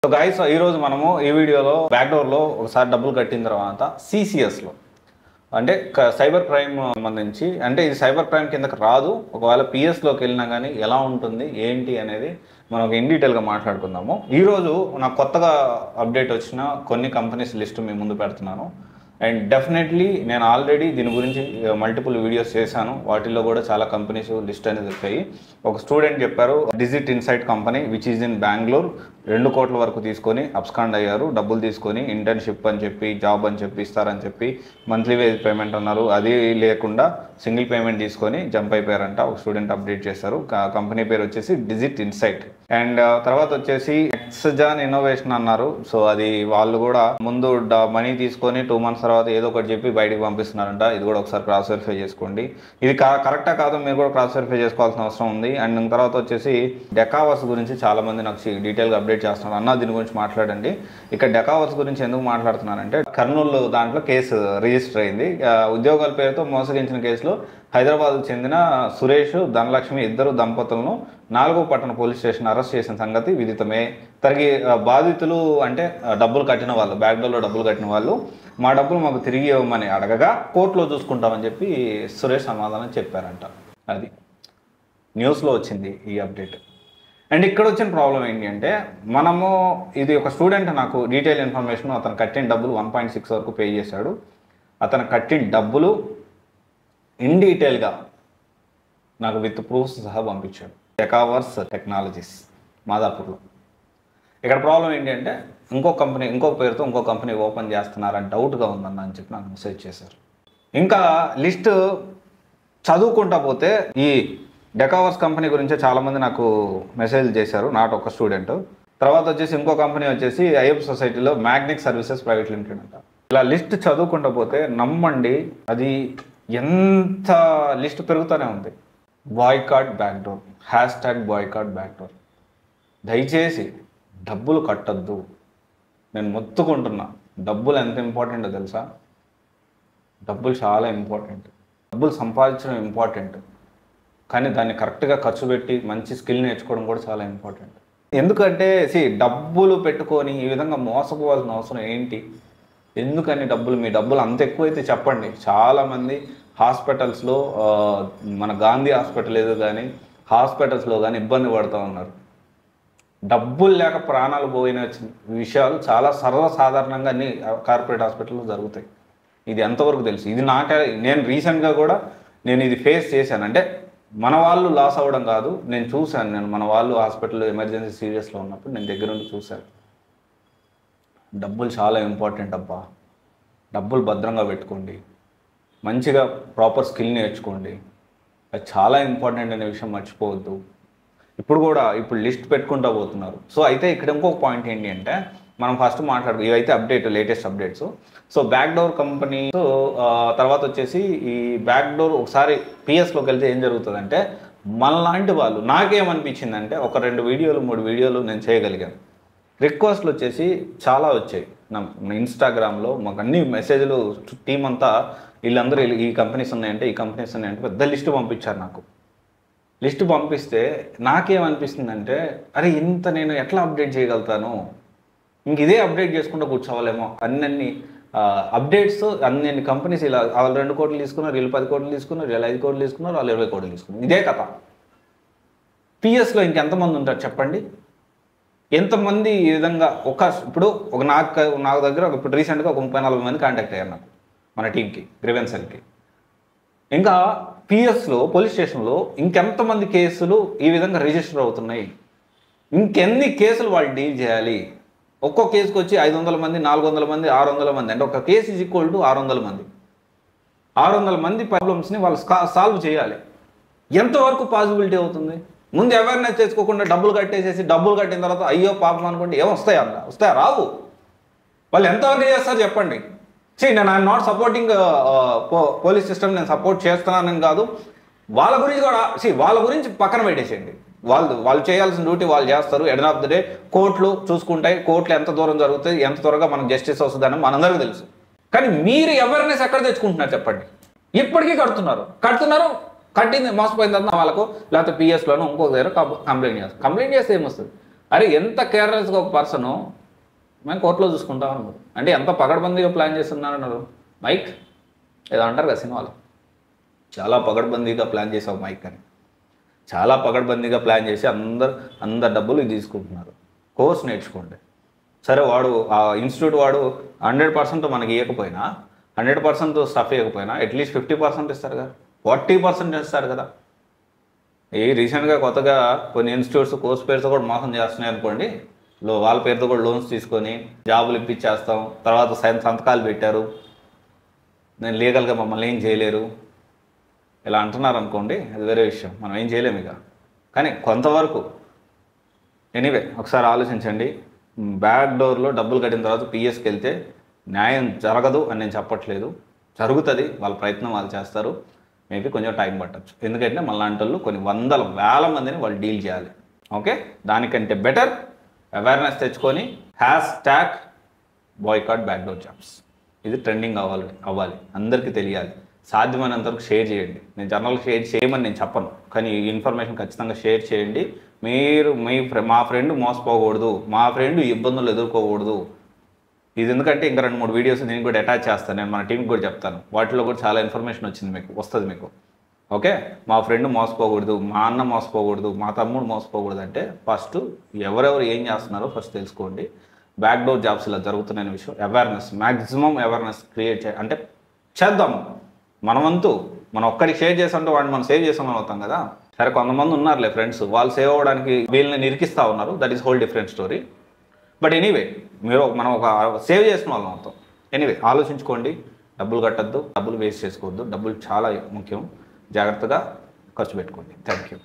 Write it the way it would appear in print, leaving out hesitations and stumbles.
So guys ఈ రోజు మనము ఈ వీడియోలో బ్యాక్డోర్ లో ఒకసారి డబ్బులు కట్టిన తర్వాత సిసిఎస్ లో అంటే సైబర్ క్రైమ్ సంబంధించి అంటే ఇది సైబర్ క్రైమ్ కిందకి రాదు, ఒకవేళ పిఎస్ లోకి వెళ్ళినా కానీ ఎలా ఉంటుంది ఏంటి అనేది మనం ఇన్ డీటెయిల్ గా మాట్లాడుకుందాము. ఈ రోజు నాకు కొత్తగా అప్డేట్ వచ్చిన కొన్ని కంపెనీస్ లిస్ట్ మీ ముందు పెడుతున్నాను. అండ్ డెఫినెట్లీ నేను ఆల్రెడీ దీని గురించి మల్టిపుల్ వీడియోస్ చేశాను, వాటిల్లో కూడా చాలా కంపెనీస్ లిస్ట్ అనేది వచ్చాయి. ఒక స్టూడెంట్ చెప్పారు digit insight company which is in Bengaluru 2 కోట్ల వరకు తీసుకొని అబ్స్కాండ్ అయ్యారు. డబ్బులు తీసుకొని ఇంటర్న్షిప్ అని చెప్పి జాబ్ అని చెప్పి ఇస్తారని చెప్పి మంత్లీ వేజ్ పేమెంట్ అన్నారు, అది లేకుండా సింగిల్ పేమెంట్ తీసుకొని జంప్ అయిపోయారంట. ఒక స్టూడెంట్ అప్డేట్ చేశారు. కంపెనీ పేరు వచ్చేసి డిజిట్ ఇన్సైట్. అండ్ తర్వాత వచ్చేసి ఎక్స్జాన్ ఇన్నోవేషన్ అన్నారు. సో అది వాళ్ళు కూడా ముందు మనీ తీసుకొని 2 months తర్వాత ఏదో ఒకటి చెప్పి బయటకు పంపిస్తున్నారంట. ఇది కూడా ఒకసారి క్రాస్ వెరిఫై చేసుకోండి. ఇది కరెక్టా కాదో మీరు కూడా క్రాస్ వెరిఫై చేసుకోవాల్సిన అవసరం ఉంది. అండ్ తర్వాత వచ్చేసి డెకావర్స్ గురించి చాలా మంది నాకు డీటెయిల్గా అప్డేట్ చేస్తున్నారు, అన్న దీని గురించి మాట్లాడండి. ఇక్కడ డెకావర్స్ గురించి ఎందుకు మాట్లాడుతున్నానంటే కర్నూలు దాంట్లో కేసు రిజిస్టర్ అయింది. ఉద్యోగాల పేరుతో మోసగించిన కేసులో హైదరాబాద్కు చెందిన సురేష్ ధనలక్ష్మి ఇద్దరు దంపతులను 4వ పట్టణ పోలీస్ స్టేషన్ అరెస్ట్ చేసిన సంగతి విదితమే. బాధితులు అంటే డబ్బులు కట్టిన వాళ్ళు, బ్యాక్డోర్లో డబ్బులు కట్టిన వాళ్ళు మా డబ్బులు మాకు తిరిగి ఇవ్వమని అడగగా కోర్టులో చూసుకుంటామని చెప్పి సురేష్ సమాధానం చెప్పారంట. అది న్యూస్లో వచ్చింది ఈ అప్డేట్. అండ్ ఇక్కడ వచ్చిన ప్రాబ్లం ఏంటి అంటే మనము ఇది ఒక స్టూడెంట్ నాకు డీటెయిల్ ఇన్ఫర్మేషన్, అతను కట్టిన డబ్బులు 1.6 వరకు పే చేశాడు. అతను కట్టిన డబ్బులు ఇన్ డీటెయిల్గా నాకు విత్ ప్రూఫ్స్ సహా పంపించాడు. డెకావర్స్ టెక్నాలజీస్ మాదాపూర్లో. ఇక్కడ ప్రాబ్లం ఏంటి అంటే ఇంకో పేరుతో ఇంకో కంపెనీ ఓపెన్ చేస్తున్నారని డౌట్గా ఉందన్న అని చెప్పి నాకు మెసేజ్ చేశారు. ఇంకా లిస్ట్ చదువుకుంటా పోతే ఈ డెకావర్స్ కంపెనీ గురించి చాలామంది నాకు మెసేజ్ చేశారు, నాట్ ఒక స్టూడెంట్. తర్వాత వచ్చేసి ఇంకో కంపెనీ వచ్చేసి ఐఎఫ్ సొసైటీలో మ్యాగ్నిక్ సర్వీసెస్ ప్రైవేట్ లిమిటెడ్ అంట. ఇలా లిస్ట్ చదువుకుంటా పోతే నమ్మండి అది ఎంత లిస్ట్ పెరుగుతూనే ఉంది. Boycott backdoor, #boycott backdoor. దయచేసి డబ్బులు కట్టద్దు. నేను మొత్తుకుంటున్నా, డబ్బులు ఎంత ఇంపార్టెంటో తెలుసా? డబ్బులు చాలా ఇంపార్టెంట్. డబ్బులు సంపాదించడం ఇంపార్టెంట్, కానీ దాన్ని కరెక్ట్గా ఖర్చు పెట్టి మంచి స్కిల్ నేర్చుకోవడం కూడా చాలా ఇంపార్టెంట్. ఎందుకంటే డబ్బులు పెట్టుకొని ఈ విధంగా మోసపోవాల్సిన అవసరం ఏంటి? ఎందుకని మీ డబ్బులు అంత ఎక్కువైతే చెప్పండి. చాలామంది హాస్పిటల్స్లో మన గాంధీ హాస్పిటల్ ఏదో కానీ హాస్పిటల్స్లో కానీ ఇబ్బంది పడుతూ ఉన్నారు. డబ్బులు లేక ప్రాణాలు పోయిన విషయాలు చాలా సర్వసాధారణంగా అన్ని కార్పొరేట్ హాస్పిటల్లో జరుగుతాయి. ఇది ఎంతవరకు తెలుసు? ఇది నేను రీసెంట్గా కూడా నేను ఇది ఫేస్ చేశాను. అంటే మన వాళ్ళు లాస్ అవ్వడం కాదు, నేను చూశాను. నేను మన వాళ్ళు హాస్పిటల్లో ఎమర్జెన్సీ సీరియస్లో ఉన్నప్పుడు నేను దగ్గర నుండి చూశాను. డబ్బులు చాలా ఇంపార్టెంట్ అబ్బా. డబ్బులు భద్రంగా పెట్టుకోండి, మంచిగా ప్రాపర్ స్కిల్ నేర్చుకోండి, అది చాలా ఇంపార్టెంట్ అనే విషయం మర్చిపోవద్దు. ఇప్పుడు లిస్ట్ పెట్టుకుంటూ పోతున్నారు. సో అయితే ఇక్కడ ఇంకొక పాయింట్ ఏంటి అంటే మనం ఫస్ట్ ఇవైతే latest updates. So backdoor company తర్వాత వచ్చేసి ఈ బ్యాక్డోర్ ఒకసారి పిఎస్లోకి వెళ్తే ఏం జరుగుతుందంటే మనలాంటి వాళ్ళు, నాకేమనిపించిందంటే ఒక 2 వీడియోలు 3 వీడియోలు నేను చేయగలిగాను. రిక్వెస్ట్లు వచ్చేసి చాలా వచ్చాయి నా ఇన్స్టాగ్రామ్లో. మాకు అన్ని మెసేజ్లు టీం అంతా వీళ్ళందరూ ఈ కంపెనీస్ ఉన్నాయంటే పెద్ద లిస్ట్ పంపించారు నాకు. లిస్ట్ పంపిస్తే నాకేమనిపిస్తుందంటే అరే ఇంత నేను ఎట్లా అప్డేట్ చేయగలుగుతాను, ఇంక ఇదే అప్డేట్ చేసుకుంటూ కూర్చోవాలేమో. అన్ని అప్డేట్స్ అన్ని కంపెనీస్ ఇలా వాళ్ళు 2 కోట్లు తీసుకున్నారు, వీళ్ళు 10 కోట్లు తీసుకున్నారు, వీళ్ళు 5 కోట్లు తీసుకున్నారు, వాళ్ళు 20 కోట్లు తీసుకున్నారు. ఇదే కథ. పిఎస్లో ఇంకెంతమంది ఉంటారు చెప్పండి? ఎంతమంది ఈ విధంగా ఇప్పుడు నాకు దగ్గర ఇప్పుడు రీసెంట్గా ఒక 30-40 మంది కాంటాక్ట్ అయ్యారు నాకు, మన టీంకి, గ్రీవెన్సర్కి. ఇంకా పిఎస్లో పోలీస్ స్టేషన్లో ఇంకెంతమంది కేసులు ఈ విధంగా రిజిస్టర్ అవుతున్నాయి, ఇంకెన్ని కేసులు వాళ్ళు డీల్ చేయాలి? ఒక్కో కేసుకు వచ్చి 500 మంది, 400 మంది, 600 మంది. అంటే ఒక కేసు ఈజ్ ఈక్వల్ టు 600 మంది. 600 మంది ప్రాబ్లమ్స్ని వాళ్ళు సాల్వ్ చేయాలి. ఎంతవరకు పాసిబిలిటీ అవుతుంది? ముందు అవేర్నెస్ చేసుకోకుండా డబ్బులు కట్టేసేసి డబ్బులు కట్టిన తర్వాత అయ్యో పాపం అనుకుంటే ఏమొస్తాయి? వస్తాయా? రావు. వాళ్ళు ఎంతవరకు చేస్తారు చెప్పండి? నేను I'm not supporting police system, నేను సపోర్ట్ చేస్తున్నానని కాదు. వాళ్ళ గురించి పక్కన పెట్టేసేయండి. వాళ్ళు చేయాల్సిన డ్యూటీ వాళ్ళు చేస్తారు. ఎండ్ ఆఫ్ ది డే కోర్టులు చూసుకుంటాయి. కోర్టులు ఎంత దూరం జరుగుతాయి, ఎంత త్వరగా మనకు జస్టిస్ వస్తుందని మనందరికీ తెలుసు. కానీ మీరు అవేర్నెస్ ఎక్కడ తెచ్చుకుంటున్నారు చెప్పండి? ఇప్పటికీ కట్టింది మోసపోయింది వాళ్ళకు, లేకపోతే పిఎస్లోనూ ఇంకొక దగ్గర కంప్లైంట్ చేస్తారు. కంప్లైంట్ చేస్తే ఏమొస్తుంది? అరే ఎంత కేర్లెస్గా ఒక పర్సను మేము కోర్టులో చూసుకుంటాం అన్నారు. అంటే ఎంత పగడ్బందీగా ప్లాన్ చేస్తున్నారన్నారు. మైక్ ఏదో అంటారు కదా సినిమాలో, చాలా పగడ్బందీగా ప్లాన్ చేసావు మైక్ అని. చాలా పగడ్బందీగా ప్లాన్ చేసి అందరు డబ్బులు తీసుకుంటున్నారు. కోర్స్ నేర్చుకోండి. సరే వాడు ఆ ఇన్స్టిట్యూట్ వాడు 100% మనకి ఇవ్వకపోయినా, 100% స్టఫ్ ఇవ్వకపోయినా అట్లీస్ట్ 50% ఇస్తారు కదా, 40% ఇస్తారు కదా. రీసెంట్గా కొత్తగా కొన్ని ఇన్స్టిట్యూట్స్ కోర్స్ పేరుతో కూడా మోసం చేస్తున్నాయి అనుకోండి. వాళ్ళ పేరుతో కూడా లోన్స్ తీసుకొని జాబులు ఇప్పించేస్తాం, తర్వాత సంతకాలు పెట్టారు, నేను లీగల్గా మమ్మల్ని ఏం చేయలేరు ఇలా అంటున్నారు అనుకోండి, అది వేరే విషయం, మనం ఏం చేయలేము ఇక. కానీ కొంతవరకు ఎనీవే ఒకసారి ఆలోచించండి. బ్యాక్ డోర్లో డబ్బులు కట్టిన తర్వాత పిఎస్కి వెళ్తే న్యాయం జరగదు అని నేను చెప్పట్లేదు, జరుగుతుంది. వాళ్ళ ప్రయత్నం వాళ్ళు చేస్తారు. మేబీ కొంచెం టైం పట్టచ్చు, ఎందుకంటే మళ్ళాంటి వాళ్ళు కొన్ని వందల వేల మందిని వాళ్ళు డీల్ చేయాలి. ఓకే, దానికంటే బెటర్ అవేర్నెస్ తెచ్చుకొని #బాయ్కాట్ బ్యాక్డోర్ జాబ్స్ ఇది ట్రెండింగ్ అవ్వాలి, అందరికీ తెలియాలి. సాధ్యమైనంత వరకు షేర్ చేయండి. నేను జనరల్గా షేర్ చేయమని నేను చెప్పను, కానీ ఈ ఇన్ఫర్మేషన్ ఖచ్చితంగా షేర్ చేయండి. మీరు మా ఫ్రెండ్ మోసపోకూడదు, మా ఫ్రెండ్ ఇబ్బందులు ఎదుర్కోకూడదు. ఇది ఎందుకంటే ఇంకా 2-3 వీడియోస్ నేను కూడా అటాచ్ చేస్తాను, నేను మన టీంకి కూడా చెప్తాను. వాటిలో కూడా చాలా ఇన్ఫర్మేషన్ వస్తుంది మీకు. ఓకే, మా ఫ్రెండ్ మోసపోకూడదు, మా అన్న మోసపోకూడదు, మా తమ్ముడు మోసపోకూడదు అంటే ఫస్ట్ ఎవరెవరు ఏం చేస్తున్నారో ఫస్ట్ తెలుసుకోండి. బ్యాక్డోర్ జాబ్స్ ఇలా జరుగుతున్న విషయం అవేర్నెస్, మ్యాక్సిమం అవేర్నెస్ క్రియేట్ అంటే చేద్దాం. మనం ఒక్కడికి షేర్ చేస్తుంటే వాడిని మనం సేవ్ చేసామని అవుతాం కదా. సరే కొంతమంది ఉన్నారులే ఫ్రెండ్స్, వాళ్ళు సేవ్ అవ్వడానికి వీళ్ళని నిరికిస్తూ ఉన్నారు, that is whole different story. But anyway మనం ఒక సేవ్ చేసిన వాళ్ళం అవుతాం. ఎనీవే ఆలోచించుకోండి, డబ్బులు కట్టద్దు, డబ్బులు వేస్ట్ చేసుకోవద్దు, డబ్బులు చాలా ముఖ్యం, జాగ్రత్తగా ఖర్చు పెట్టుకోండి. Thank you.